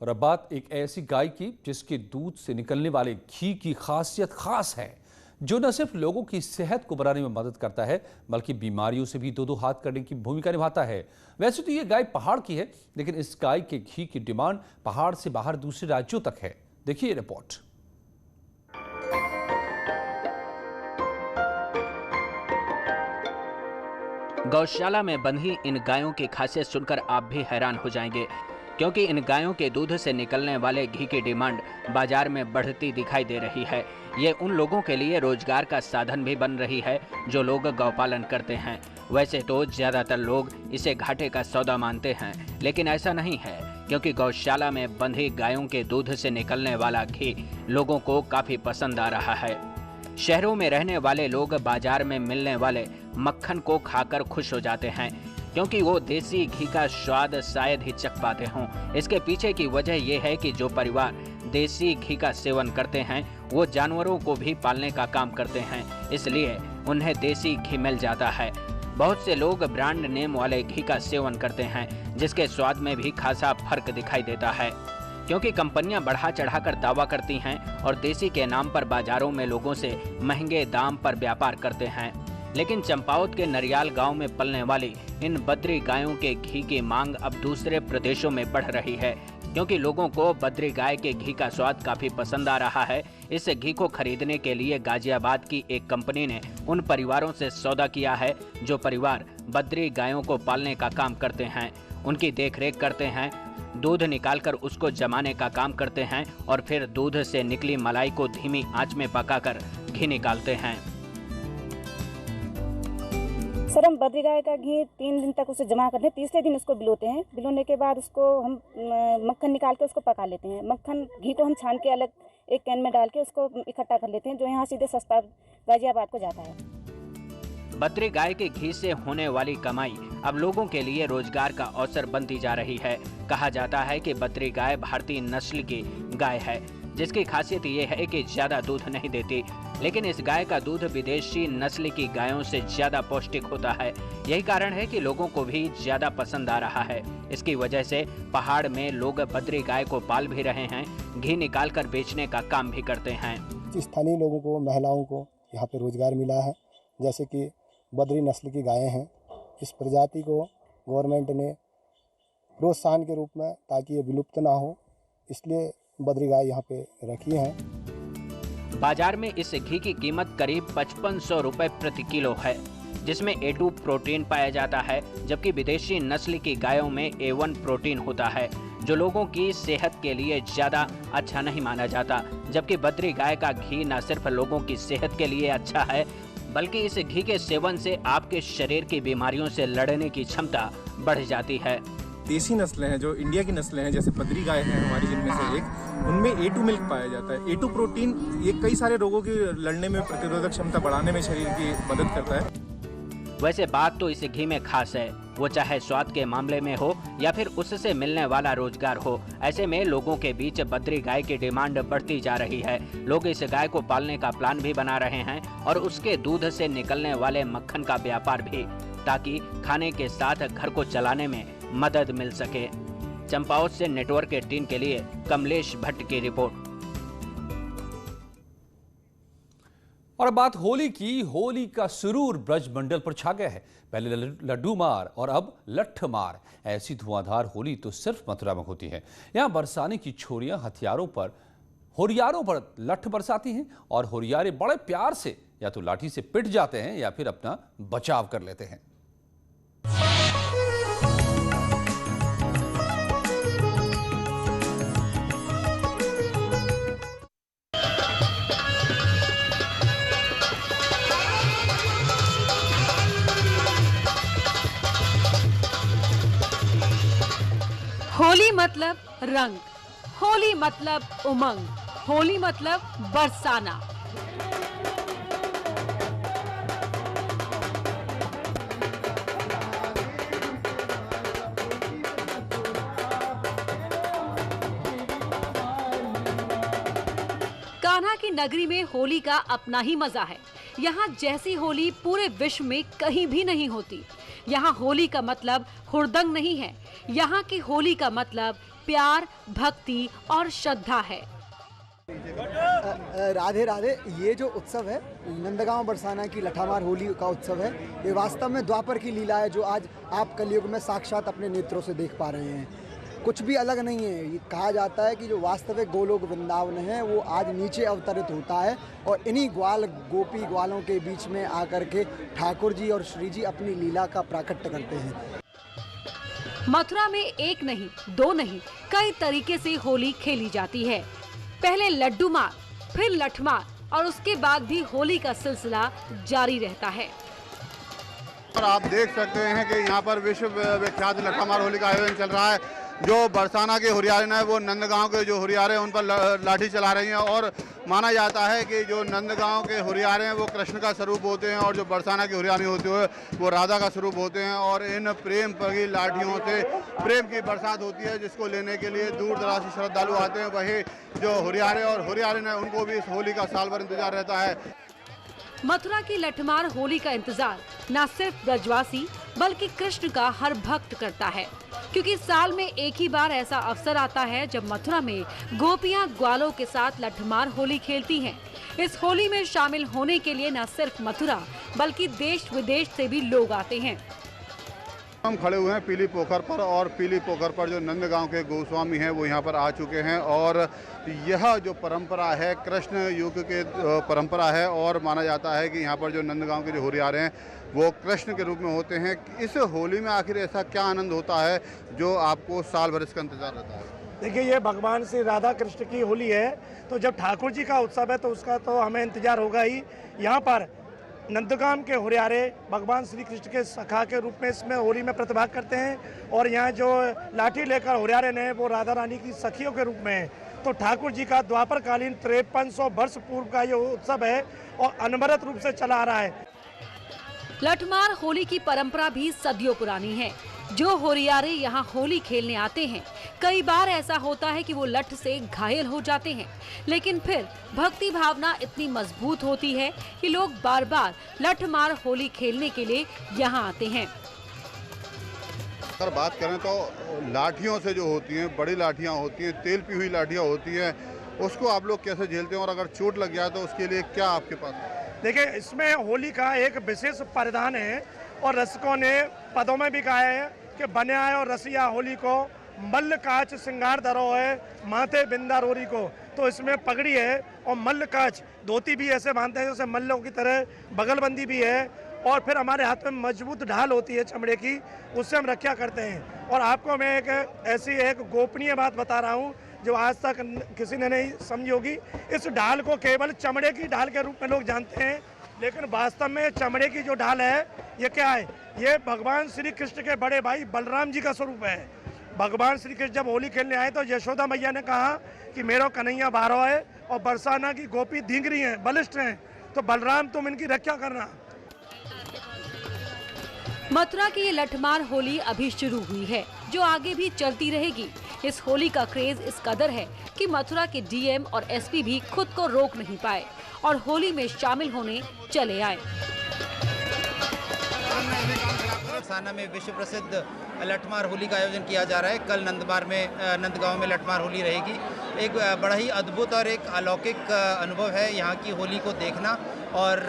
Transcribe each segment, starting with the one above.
और अब बात एक ऐसी गाय की जिसके दूध से निकलने वाले घी की खासियत खास है, जो न सिर्फ लोगों की सेहत को बनाने में मदद करता है बल्कि बीमारियों से भी दो दो हाथ करने की भूमिका निभाता है। वैसे तो ये गाय पहाड़ की है, लेकिन इस गाय के घी की डिमांड पहाड़ से बाहर दूसरे राज्यों तक है। देखिए रिपोर्ट। गौशाला में बंधी इन गायों की खासियत सुनकर आप भी हैरान हो जाएंगे, क्योंकि इन गायों के दूध से निकलने वाले घी की डिमांड बाजार में बढ़ती दिखाई दे रही है। ये उन लोगों के लिए रोजगार का साधन भी बन रही है जो लोग गौपालन करते हैं। वैसे तो ज्यादातर लोग इसे घाटे का सौदा मानते हैं, लेकिन ऐसा नहीं है, क्योंकि गौशाला में बंधी गायों के दूध से निकलने वाला घी लोगों को काफी पसंद आ रहा है। शहरों में रहने वाले लोग बाजार में मिलने वाले मक्खन को खाकर खुश हो जाते हैं, क्योंकि वो देसी घी का स्वाद शायद ही चख पाते हों। इसके पीछे की वजह यह है कि जो परिवार देसी घी का सेवन करते हैं वो जानवरों को भी पालने का काम करते हैं, इसलिए उन्हें देसी घी मिल जाता है। बहुत से लोग ब्रांड नेम वाले घी का सेवन करते हैं, जिसके स्वाद में भी खासा फर्क दिखाई देता है, क्योंकि कंपनियां बढ़ा चढ़ाकर दावा करती हैं और देसी के नाम पर बाजारों में लोगों से महंगे दाम पर व्यापार करते हैं। लेकिन चंपावत के नरियाल गांव में पलने वाली इन बद्री गायों के घी की मांग अब दूसरे प्रदेशों में बढ़ रही है, क्योंकि लोगों को बद्री गाय के घी का स्वाद काफी पसंद आ रहा है। इस घी को खरीदने के लिए गाजियाबाद की एक कंपनी ने उन परिवारों से सौदा किया है जो परिवार बद्री गायों को पालने का काम करते हैं, उनकी देखरेख करते हैं, दूध निकालकर उसको जमाने का काम करते हैं और फिर दूध से निकली मलाई को धीमी आंच में पकाकर घी निकालते हैं। सर, हम बद्री गाय का घी 3 दिन तक उसे जमा करते हैं। तीसरे दिन उसको बिलोते हैं। बिलोने के बाद उसको हम मक्खन निकाल के उसको पका लेते हैं। मक्खन घी को हम छान के अलग एक कैन में डाल के उसको इकट्ठा कर लेते हैं, जो यहाँ सीधे सस्ता गाजियाबाद को जाता है। बद्री गाय के घी से होने वाली कमाई अब लोगों के लिए रोजगार का अवसर बनती जा रही है। कहा जाता है कि बद्री गाय भारतीय नस्ल की गाय है, जिसकी खासियत ये है कि ज्यादा दूध नहीं देती, लेकिन इस गाय का दूध विदेशी नस्ल की गायों से ज्यादा पौष्टिक होता है। यही कारण है कि लोगों को भी ज्यादा पसंद आ रहा है। इसकी वजह से पहाड़ में लोग बद्री गाय को पाल भी रहे हैं, घी निकालकर बेचने का काम भी करते हैं। स्थानीय लोगों को, महिलाओं को यहाँ पे रोजगार मिला है। जैसे कि बद्री नस्ल की गायें हैं, इस प्रजाति को गवर्नमेंट ने प्रोत्साहन के रूप में, ताकि ये विलुप्त ना हो, इसलिए बद्री गाय यहाँ पे रखी हैं। बाजार में इस घी की कीमत करीब 5500 रुपए प्रति किलो है, जिसमें A2 प्रोटीन पाया जाता है, जबकि विदेशी नस्ल की गायों में A1 प्रोटीन होता है, जो लोगों की सेहत के लिए ज्यादा अच्छा नहीं माना जाता। जबकि बद्री गाय का घी न सिर्फ लोगों की सेहत के लिए अच्छा है, बल्कि इस घी के सेवन से आपके शरीर की बीमारियों से लड़ने की क्षमता बढ़ जाती है। देसी नस्लें हैं, जो इंडिया की नस्लें हैं, जैसे बद्री गाय है हमारी जिनमें से एक, उनमें A2 मिल्क पाया जाता है। A2 प्रोटीन ये कई सारे रोगों की लड़ने में, प्रतिरोधक क्षमता बढ़ाने में शरीर की मदद करता है। वैसे बात तो इस घी में खास है, वो चाहे स्वाद के मामले में हो या फिर उससे मिलने वाला रोजगार हो। ऐसे में लोगों के बीच बद्री गाय की डिमांड बढ़ती जा रही है। लोग इस गाय को पालने का प्लान भी बना रहे हैं और उसके दूध से निकलने वाले मक्खन का व्यापार भी, ताकि खाने के साथ घर को चलाने में मदद मिल सके। चंपावत से नेटवर्क 18 के लिए कमलेश भट्ट की रिपोर्ट। और अब बात होली की। होली का सुरूर ब्रज मंडल पर छा गया है। पहले लड्डू मार और अब लठ मार। ऐसी धुआंधार होली तो सिर्फ मथुरा में होती है। यहाँ बरसाने की छोरियां होरियारों पर लठ बरसाती हैं और होरियारे बड़े प्यार से या तो लाठी से पिट जाते हैं या फिर अपना बचाव कर लेते हैं। होली मतलब रंग, होली मतलब उमंग, होली मतलब बरसाना। कान्हा की नगरी में होली का अपना ही मजा है। यहाँ जैसी होली पूरे विश्व में कहीं भी नहीं होती। यहाँ होली का मतलब हुड़दंग नहीं है, यहाँ की होली का मतलब प्यार, भक्ति और श्रद्धा है। राधे राधे। ये जो उत्सव है नंदगांव बरसाना की लठामार होली का उत्सव है, ये वास्तव में द्वापर की लीला है जो आज आप कलयुग में साक्षात अपने नेत्रों से देख पा रहे हैं। कुछ भी अलग नहीं है। ये कहा जाता है कि जो वास्तविक गोलोक वृंदावन है वो आज नीचे अवतरित होता है और इन्हीं ग्वाल गोपी ग्वालों के बीच में आकर के ठाकुर जी और श्री जी अपनी लीला का प्राकट्य करते हैं। मथुरा में एक नहीं, दो नहीं, कई तरीके से होली खेली जाती है। पहले लड्डू मार, फिर लठमार और उसके बाद भी होली का सिलसिला जारी रहता है। और आप देख सकते हैं कि यहाँ पर विश्व विख्यात लठामार होली का आयोजन चल रहा है। जो बरसाना के हुरियारे हैं वो नंदगांव के जो हुरियारे हैं उन पर लाठी चला रही हैं और माना जाता है कि जो नंदगांव के हुरियारे हैं वो कृष्ण का स्वरूप होते हैं और जो बरसाना के हुरियारे होते हैं वो राधा का स्वरूप होते हैं और इन प्रेम की लाठियों से प्रेम की बरसात होती है, जिसको लेने के लिए दूर दराज से श्रद्धालु आते हैं। वही जो हुरियारे और हुरियारे हैं उनको भी इस होली का साल भर इंतजार रहता है। मथुरा की लठमार होली का इंतजार न सिर्फ ब्रजवासी बल्कि कृष्ण का हर भक्त करता है, क्योंकि साल में एक ही बार ऐसा अवसर आता है जब मथुरा में गोपियां ग्वालों के साथ लठमार होली खेलती हैं। इस होली में शामिल होने के लिए न सिर्फ मथुरा बल्कि देश विदेश से भी लोग आते हैं। हम खड़े हुए हैं पीली पोखर पर और पीली पोखर पर जो नंदगांव के गोस्वामी हैं वो यहाँ पर आ चुके हैं और यह जो परंपरा है कृष्ण युग के परंपरा है और माना जाता है कि यहाँ पर जो नंदगांव के जो हुरियारे हैं वो कृष्ण के रूप में होते हैं। इस होली में आखिर ऐसा क्या आनंद होता है जो आपको साल भर इसका इंतजार रहता है? देखिए, ये भगवान श्री राधा कृष्ण की होली है, तो जब ठाकुर जी का उत्सव है तो उसका तो हमें इंतजार होगा ही। यहाँ पर नंदगांव के हुरियारे भगवान श्री कृष्ण के सखा के रूप में इसमें होली में प्रतिभाग करते हैं और यहाँ जो लाठी लेकर हुरियारे ने वो राधा रानी की सखियों के रूप में है। तो ठाकुर जी का द्वापर कालीन 5300 वर्ष पूर्व का ये उत्सव है और अनवरत रूप से चला आ रहा है। लठमार होली की परंपरा भी सदियों पुरानी है। जो होरियारे यहाँ होली खेलने आते हैं, कई बार ऐसा होता है कि वो लठ से घायल हो जाते हैं, लेकिन फिर भक्ति भावना इतनी मजबूत होती है कि लोग बार बार लठमार होली खेलने के लिए यहाँ आते हैं। अगर बात करें तो लाठियों से जो होती हैं, बड़ी लाठियाँ होती हैं, तेल पी हुई लाठियाँ होती हैं, उसको आप लोग कैसे झेलते हैं और अगर चोट लग जाए तो उसके लिए क्या आपके पास है? देखिए, इसमें होली का एक विशेष परिधान है और रसिकों ने पदों में भी कहा है कि बने आए और रसिया होली को, मल्ल काच श्रृंगार धरो है, माथे बिंदा रोरी को। तो इसमें पगड़ी है और मल्ल काच धोती भी ऐसे बांधते हैं जैसे मल्लों की तरह, बगलबंदी भी है और फिर हमारे हाथ में मजबूत ढाल होती है चमड़े की, उससे हम रक्षा करते हैं। और आपको मैं एक ऐसी एक गोपनीय बात बता रहा हूँ जो आज तक किसी ने नहीं समझी होगी। इस ढाल को केवल चमड़े की ढाल के रूप में लोग जानते हैं, लेकिन वास्तव में चमड़े की जो ढाल है ये क्या है? ये भगवान श्री कृष्ण के बड़े भाई बलराम जी का स्वरूप है। भगवान श्री कृष्ण जब होली खेलने आए तो यशोदा मैया ने कहा कि मेरो कन्हैया बारो है और बरसाना की गोपी धींगरी हैं, बलिष्ठ हैं, तो बलराम तुम इनकी रक्षा करना। मथुरा की ये लठमार होली अभी शुरू हुई है, जो आगे भी चलती रहेगी। इस होली का क्रेज इस कदर है कि मथुरा के डीएम और एसपी भी खुद को रोक नहीं पाए और होली में शामिल होने चले आए। बरसाना में विश्व प्रसिद्ध लठमार होली का आयोजन किया जा रहा है। कल नंदगांव में लठमार होली रहेगी। एक बड़ा ही अद्भुत और एक अलौकिक अनुभव है यहाँ की होली को देखना और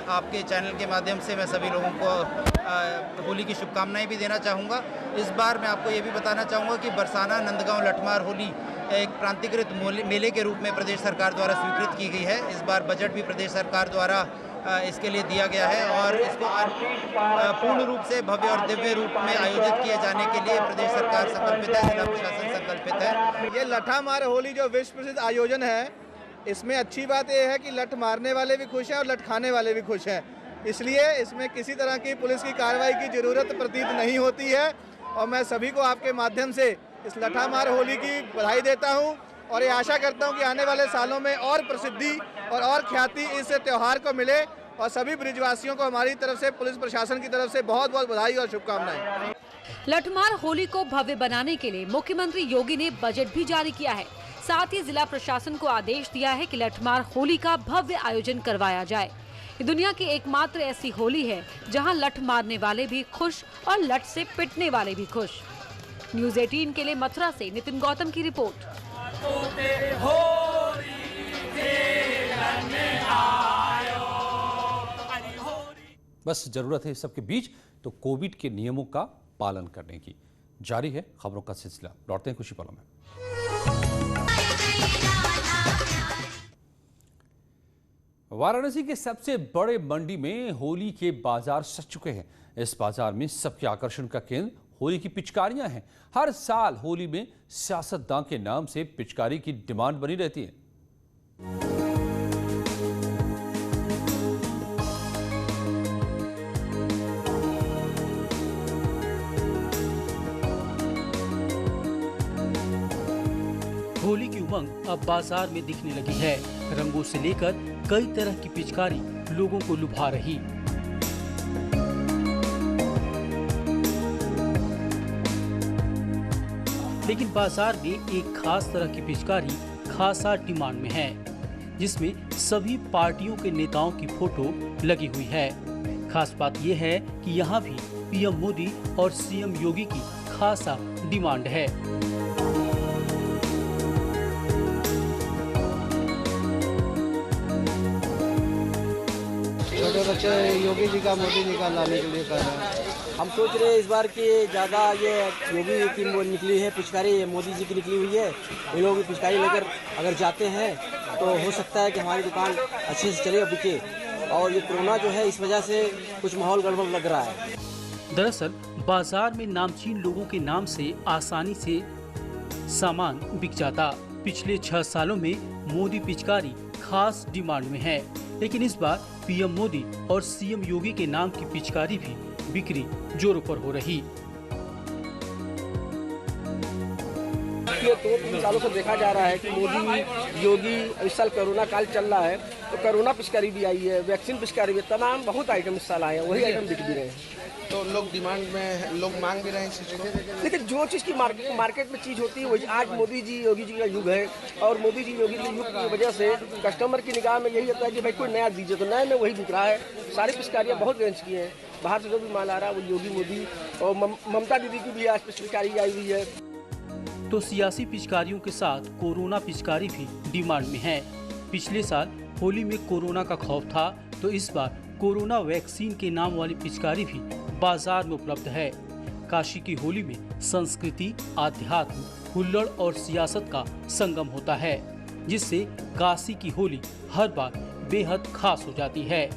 आपके चैनल के माध्यम से मैं सभी लोगों को होली की शुभकामनाएं भी देना चाहूँगा। इस बार मैं आपको ये भी बताना चाहूँगा कि बरसाना नंदगांव लठमार होली एक प्रांतीकृत मेले के रूप में प्रदेश सरकार द्वारा स्वीकृत की गई है। इस बार बजट भी प्रदेश सरकार द्वारा इसके लिए दिया गया है और इसको पूर्ण रूप से भव्य और दिव्य रूप में आयोजित किए जाने के लिए प्रदेश सरकार संकल्पित है, जिला प्रशासन संकल्पित है। ये लठामार होली जो विश्व प्रसिद्ध आयोजन है, इसमें अच्छी बात यह है कि लठ मारने वाले भी खुश हैं और लठ खाने वाले भी खुश हैं, इसलिए इसमें किसी तरह की पुलिस की कार्रवाई की जरूरत प्रतीत नहीं होती है। और मैं सभी को आपके माध्यम से इस लठामार होली की बधाई देता हूं और ये आशा करता हूं कि आने वाले सालों में और प्रसिद्धि और ख्याति इस त्यौहार को मिले और सभी ब्रिजवासियों को हमारी तरफ से, पुलिस प्रशासन की तरफ से बहुत बहुत बधाई और शुभकामनाएं। लठमार होली को भव्य बनाने के लिए मुख्यमंत्री योगी ने बजट भी जारी किया है। साथ ही जिला प्रशासन को आदेश दिया है कि लठमार होली का भव्य आयोजन करवाया जाए। ये दुनिया की एकमात्र ऐसी होली है जहां लठ मारने वाले भी खुश और लठ से पिटने वाले भी खुश। न्यूज़ 18 के लिए मथुरा से नितिन गौतम की रिपोर्ट। बस जरूरत है इस सब के बीच तो कोविड के नियमों का पालन करने की। जारी है खबरों का सिलसिला, लौटते हैं कुछ ही पलों में। वाराणसी के सबसे बड़े मंडी में होली के बाजार सज चुके हैं। इस बाजार में सबके आकर्षण का केंद्र होली की पिचकारियां हैं। हर साल होली में सियासतदान के नाम से पिचकारी की डिमांड बनी रहती है। होली की उमंग अब बाजार में दिखने लगी है। रंगों से लेकर कई तरह की पिचकारी लोगों को लुभा रही। लेकिन बाजार में एक खास तरह की पिचकारी खासा डिमांड में है, जिसमें सभी पार्टियों के नेताओं की फोटो लगी हुई है। खास बात यह है कि यहाँ भी पीएम मोदी और सीएम योगी की खासा डिमांड है। छोटे बच्चे योगी जी का मोदी जी का लाने के लिए कर रहे हैं। हम सोच रहे हैं इस बार की ज़्यादा ये योगी की निकली है पिचकारी, मोदी जी की निकली हुई है। इन लोगों की पिचकारी लेकर अगर जाते हैं तो हो सकता है कि हमारी दुकान अच्छे से चले और बिके। और ये कोरोना जो है इस वजह से कुछ माहौल गड़बड़ लग रहा है। दरअसल बाजार में नामचीन लोगों के नाम से आसानी से सामान बिक जाता। पिछले 6 सालों में मोदी पिचकारी खास डिमांड में है, लेकिन इस बार पीएम मोदी और सीएम योगी के नाम की पिचकारी भी बिक्री जोरों पर हो रही। ये 2-3 सालों से देखा जा रहा है कि मोदी योगी इस साल कोरोना काल चल रहा है तो कोरोना पिचकारी भी आई है, वैक्सीन पिचकारी भी, तमाम बहुत आइटम इस साल आए हैं, वही आइटम बिक भी रहे हैं। तो लोग डिमांड में, लोग मांग भी रहे हैं इस चीज़ को। लेकिन जो चीज़ की मार्केट में चीज़ होती है वही। आज मोदी जी योगी जी का युग है और मोदी जी योगी के युग की वजह से कस्टमर की निगाह में यही होता है कि भाई कोई नया दीजिए, तो नए में वही बिक रहा है। सारी पिचकारियाँ बहुत रेंज की हैं, बाहर से जो भी माल आ रहा है वो योगी मोदी और ममता दीदी की भी आज पिचकारी आई हुई है। तो सियासी पिचकारियों के साथ कोरोना पिचकारी भी डिमांड में है। पिछले साल होली में कोरोना का खौफ था, तो इस बार कोरोना वैक्सीन के नाम वाली पिचकारी भी बाजार में उपलब्ध है। काशी की होली में संस्कृति, आध्यात्म, हुल्लड़ और सियासत का संगम होता है, जिससे काशी की होली हर बार बेहद खास हो जाती है।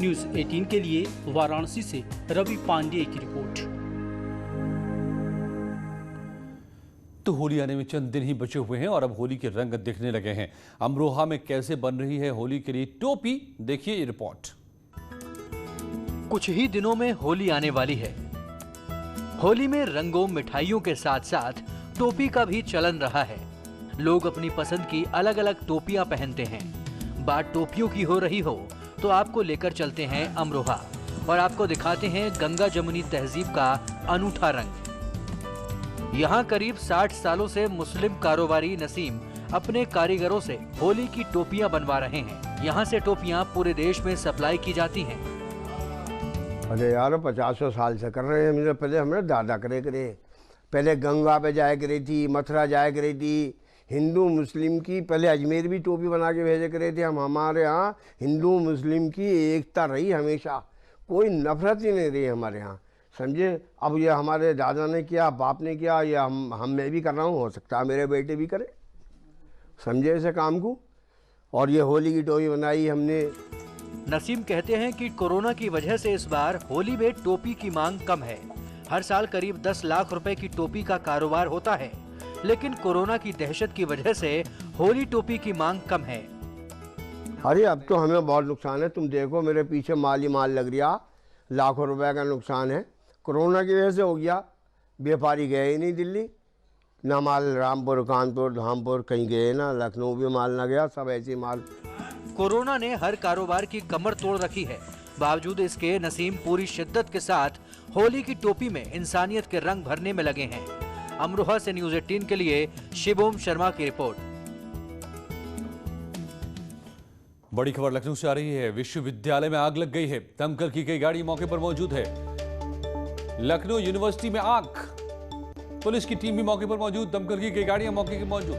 न्यूज़ 18 के लिए वाराणसी से रवि पांडे की रिपोर्ट। तो होली आने में चंद दिन ही बचे हुए हैं और अब होली के रंग दिखने लगे हैं। अमरोहा में कैसे बन रही है होली के लिए टोपी, देखिए ये रिपोर्ट। कुछ ही दिनों में होली आने वाली है। होली में रंगों, मिठाइयों के साथ साथ टोपी का भी चलन रहा है। लोग अपनी पसंद की अलग अलग टोपियां पहनते हैं। बात टोपियों की हो रही हो तो आपको लेकर चलते हैं अमरोहा और आपको दिखाते हैं गंगा जमुनी तहजीब का अनूठा रंग। यहाँ करीब 60 सालों से मुस्लिम कारोबारी नसीम अपने कारीगरों से होली की टोपियां बनवा रहे हैं। यहाँ से टोपियां पूरे देश में सप्लाई की जाती हैं। अरे यार 50 साल से कर रहे हैं। मेरे पहले हमारे दादा करे पहले गंगा पे जाया करी थी, मथुरा जाया करी थी। हिंदू मुस्लिम की पहले अजमेर भी टोपी बना के भेजे करे थे। हमारे यहाँ हिंदू मुस्लिम की एकता रही हमेशा, कोई नफरत ही नहीं रही हमारे यहाँ, समझे। अब ये हमारे दादा ने किया, बाप ने किया, या हम मैं भी कर रहा हूँ, हो सकता है मेरे बेटे भी करें, समझे ऐसे काम को। और ये होली की टोपी बनाई हमने। नसीम कहते हैं कि कोरोना की वजह से इस बार होली में टोपी की मांग कम है। हर साल करीब 10 लाख रुपए की टोपी का कारोबार होता है, लेकिन कोरोना की दहशत की वजह से होली टोपी की मांग कम है। अरे अब तो हमें बहुत नुकसान है। तुम देखो मेरे पीछे माल ही माल लग रहा, लाखों रुपए का नुकसान है। कोरोना की वजह से हो गया। व्यापारी गए ही नहीं दिल्ली, ना माल रामपुर, कानपुर, धामपुर कहीं गए ना, लखनऊ भी माल ना गया, सब ऐसे माल। कोरोना ने हर कारोबार की कमर तोड़ रखी है। बावजूद इसके नसीम पूरी शिद्दत के साथ होली की टोपी में इंसानियत के रंग भरने में लगे हैं। अमरोहा से न्यूज़ 18 के लिए शिवोम शर्मा की रिपोर्ट। बड़ी खबर लखनऊ से आ रही है। विश्वविद्यालय में आग लग गई है। दमकल की कई गाड़ी मौके पर मौजूद है। लखनऊ यूनिवर्सिटी में आग, पुलिस की टीम भी मौके पर मौजूद, दमकल की कई गाड़ियां मौके पर मौजूद।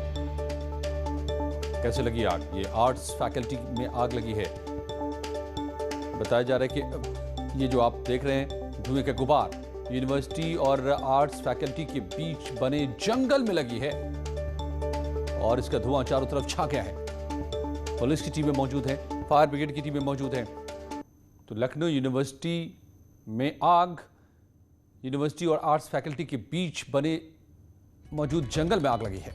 कैसे लगी आग? ये आर्ट्स फैकल्टी में आग लगी है। बताया जा रहा है कि ये जो आप देख रहे हैं धुएं के गुबार यूनिवर्सिटी और आर्ट्स फैकल्टी के बीच बने जंगल में लगी है और इसका धुआं चारों तरफ छा गया है। पुलिस की टीमें मौजूद हैं, फायर ब्रिगेड की टीमें मौजूद हैं। तो लखनऊ यूनिवर्सिटी में आग, यूनिवर्सिटी और आर्ट्स फैकल्टी के बीच बने मौजूद जंगल में आग लगी है।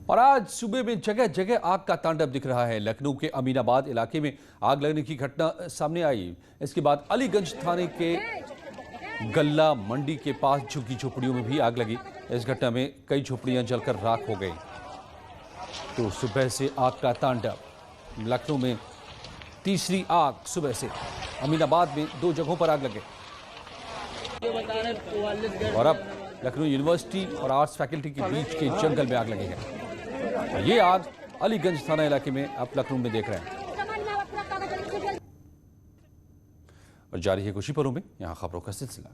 और आज सुबह में जगह जगह आग का तांडव दिख रहा है। लखनऊ के अमीनाबाद इलाके में आग लगने की घटना सामने आई। इसके बाद अलीगंज थाने के गल्ला मंडी के पास झुग्गी झोपड़ियों में भी आग लगी। इस घटना में कई झोपड़ियां जलकर राख हो गई। तो सुबह से आग का तांडव। लखनऊ में तीसरी आग सुबह से। अमीनाबाद में 2 जगहों पर आग लगे और अब लखनऊ यूनिवर्सिटी और आर्ट्स फैकल्टी के बीच के जंगल में आग लगी है। ये आग अलीगंज थाना इलाके में आप लखनऊ में देख रहे हैं। और जारी है कुछ ही पलों में यहाँ खबरों का सिलसिला।